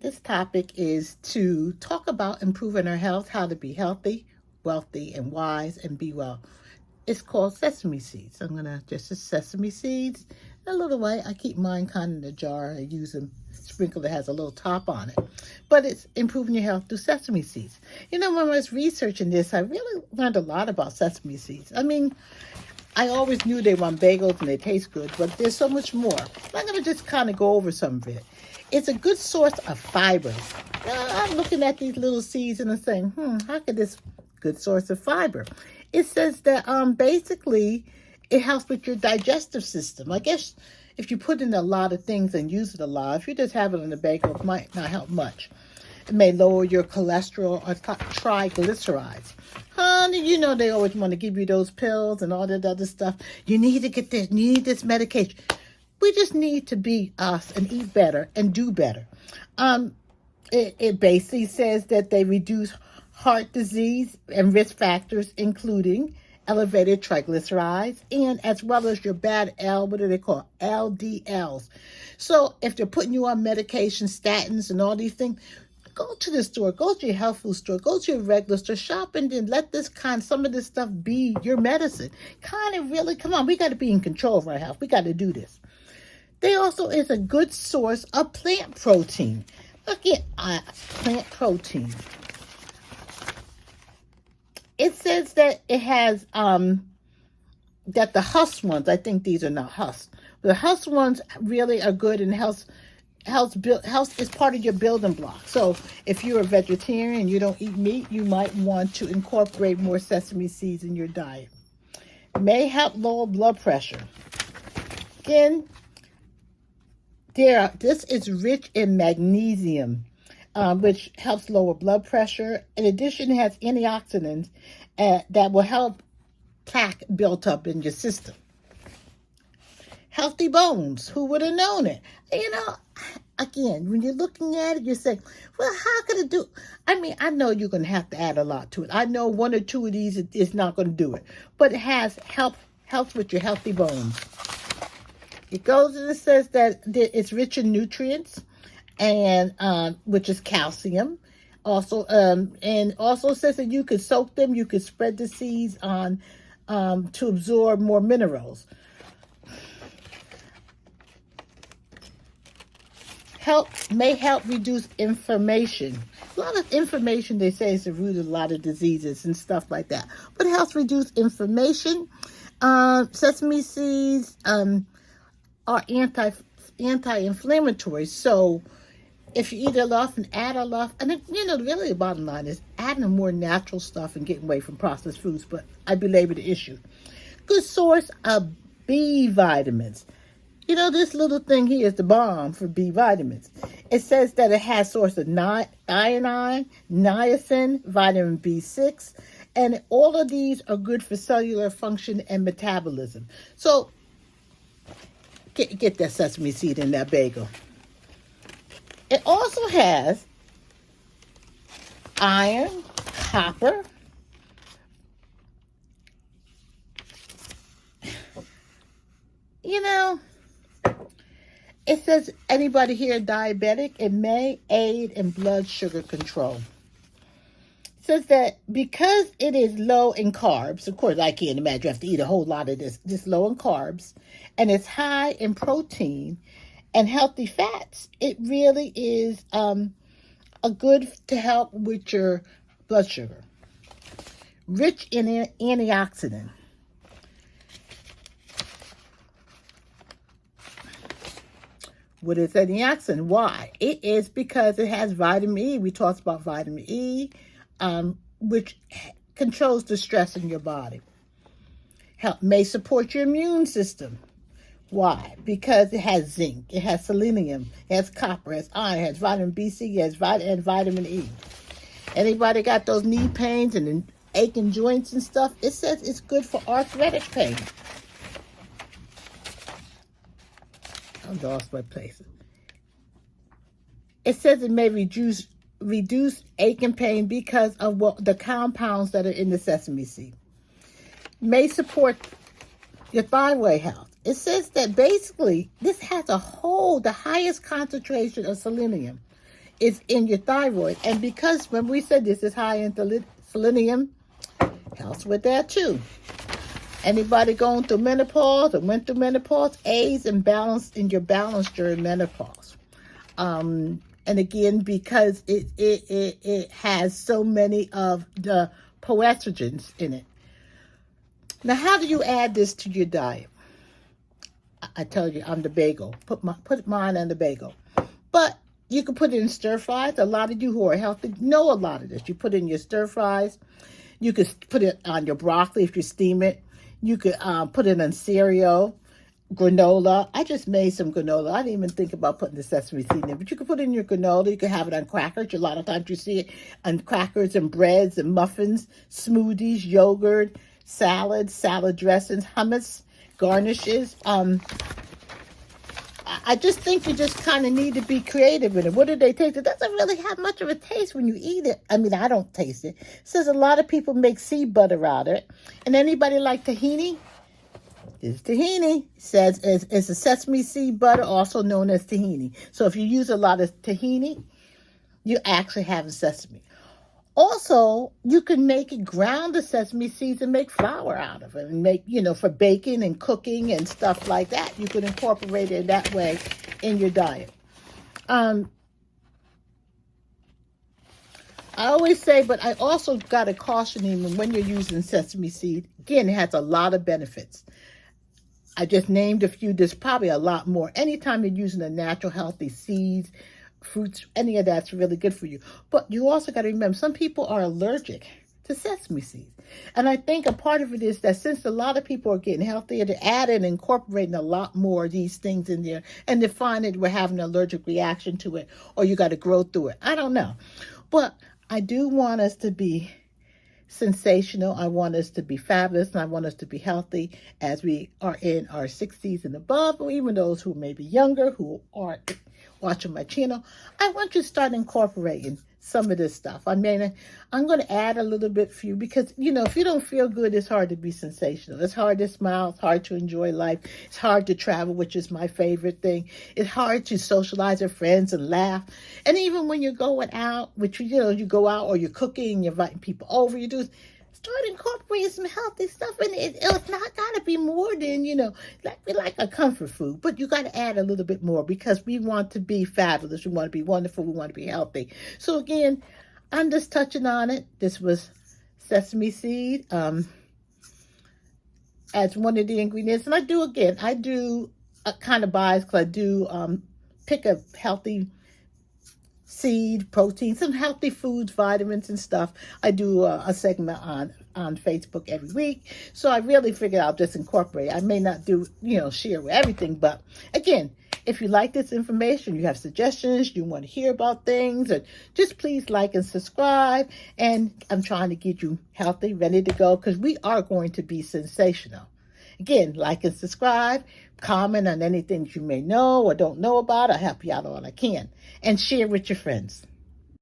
This topic is to talk about improving our health, how to be healthy, wealthy, and wise, and be well. It's called sesame seeds. I'm going to just sesame seeds. A little way, I keep mine kind of in a jar. I use a sprinkler that has a little top on it. But it's improving your health through sesame seeds. When I was researching this, I really learned a lot about sesame seeds. I always knew they were on bagels and they taste good, but there's so much more. I'm going to just kind of go over some of it. It's a good source of fiber. I'm looking at these little seeds and I'm saying, how could this good source of fiber? It says that basically it helps with your digestive system. I guess if you put in a lot of things and use it a lot, if you just have it in a bagel, it might not help much. It may lower your cholesterol or triglycerides. Honey, they always want to give you those pills and all that other stuff. You need to get this, you need this medication. We just need to be us and eat better and do better. It basically says that they reduce heart disease and risk factors, including elevated triglycerides and as well as your bad what do they call LDLs. So if they're putting you on medication, statins and all these things, go to the store, go to your health food store, go to your regular store, shop and then let some of this stuff be your medicine. Kind of really, come on, we got to be in control of our health. We got to do this. They also is a good source of plant protein. Again, plant protein. It says that it has, that the husk ones, I think these are not husks, the husk ones really are good and health is part of your building block. So if you're a vegetarian and you don't eat meat, you might want to incorporate more sesame seeds in your diet. May help lower blood pressure. Again, this is rich in magnesium, which helps lower blood pressure. In addition, it has antioxidants that will help plaque built up in your system. Healthy bones. Who would have known it? Again, when you're looking at it, you're saying, well, how could it do? I know you're going to have to add a lot to it. I know one or two of these is not going to do it. But it helps with your healthy bones. It goes and it says that it's rich in nutrients, and which is calcium. Also, and also says that you could soak them. You could spread the seeds on to absorb more minerals. May help reduce inflammation. A lot of inflammation, they say, is the root of a lot of diseases and stuff like that. But it helps reduce inflammation. Sesame seeds are anti-inflammatory. So if you eat a lot and add a lot, and really the bottom line is adding more natural stuff and getting away from processed foods. But I belabor the issue. Good source of B vitamins. This little thing here is the bomb for B vitamins. It says that it has source of iodine, niacin, vitamin B6, and all of these are good for cellular function and metabolism. So get that sesame seed in that bagel. It also has iron, copper, it says anybody here diabetic, it may aid in blood sugar control. It says that because it is low in carbs, of course I can't imagine you have to eat a whole lot of this low in carbs, and it's high in protein and healthy fats, it really is a good to help with your blood sugar. Rich in antioxidant. What is antioxidant? Why? It is because it has vitamin E. We talked about vitamin E, which controls the stress in your body. May support your immune system. Why? Because it has zinc, it has selenium, it has copper, it has iron, it has vitamin B6, it has and vitamin E. Anybody got those knee pains and aching joints and stuff? It says it's good for arthritic pain. I lost my place. It says it may reduce ache and pain because of the compounds that are in the sesame seed. May support your thyroid health. It says that basically this has the highest concentration of selenium is in your thyroid. And because when we said this is high in selenium, helps with that too. Anybody going through menopause or went through menopause, aids and balance in your balance during menopause. And again, because it has so many of the poestrogens in it. Now, how do you add this to your diet? I tell you, I'm the bagel. Put mine on the bagel. But you can put it in stir fries. A lot of you who are healthy know a lot of this. You put it in your stir fries. You could put it on your broccoli if you steam it. You could put it on cereal, granola. I just made some granola. I didn't even think about putting the sesame seed in it. But you could put it in your granola. You could have it on crackers. A lot of times you see it on crackers and breads and muffins, smoothies, yogurt, salads, salad dressings, hummus, garnishes. I just think you just kind of need to be creative in it. What do they taste? It doesn't really have much of a taste when you eat it. I mean, I don't taste it. It says a lot of people make sea butter out of it. And anybody like tahini? This is tahini. It says it's a sesame seed butter, also known as tahini. So if you use a lot of tahini, you actually have sesame. Also, you can make it, ground the sesame seeds and make flour out of it and make, for baking and cooking and stuff like that. You can incorporate it that way in your diet. I always say, but I also got to caution even when you're using sesame seed. Again, it has a lot of benefits. I just named a few. There's probably a lot more. Anytime you're using a natural, healthy seeds, fruits, any of that's really good for you. But you also got to remember, some people are allergic to sesame seeds. And I think a part of it is that since a lot of people are getting healthier, they're adding and incorporating a lot more of these things in there. And they find that we're having an allergic reaction to it, or you got to grow through it. I don't know. But I do want us to be sensational. I want us to be fabulous, and I want us to be healthy as we are in our 60s and above, or even those who may be younger, who aren't watching my channel. I want you to start incorporating some of this stuff. I mean, I'm going to add a little bit for you because, if you don't feel good, it's hard to be sensational. It's hard to smile. It's hard to enjoy life. It's hard to travel, which is my favorite thing. It's hard to socialize with friends and laugh. And even when you're going out, which, you go out or you're cooking, you're inviting people over, start incorporating some healthy stuff in it. It's not got to be more than, like a comfort food. But you got to add a little bit more because we want to be fabulous. We want to be wonderful. We want to be healthy. So again, I'm just touching on it. This was sesame seed as one of the ingredients. And I do a kind of bias because I do pick a healthy seed, protein, some healthy foods, vitamins and stuff. I do a segment on Facebook every week. So I really figured I'll just incorporate it. I may not do, share with everything. But again, if you like this information, you have suggestions, you want to hear about things, and just please like and subscribe. And I'm trying to get you healthy, ready to go, because we are going to be sensational. Again, like and subscribe, comment on anything you may know or don't know about. I'll help you out all I can. And share with your friends.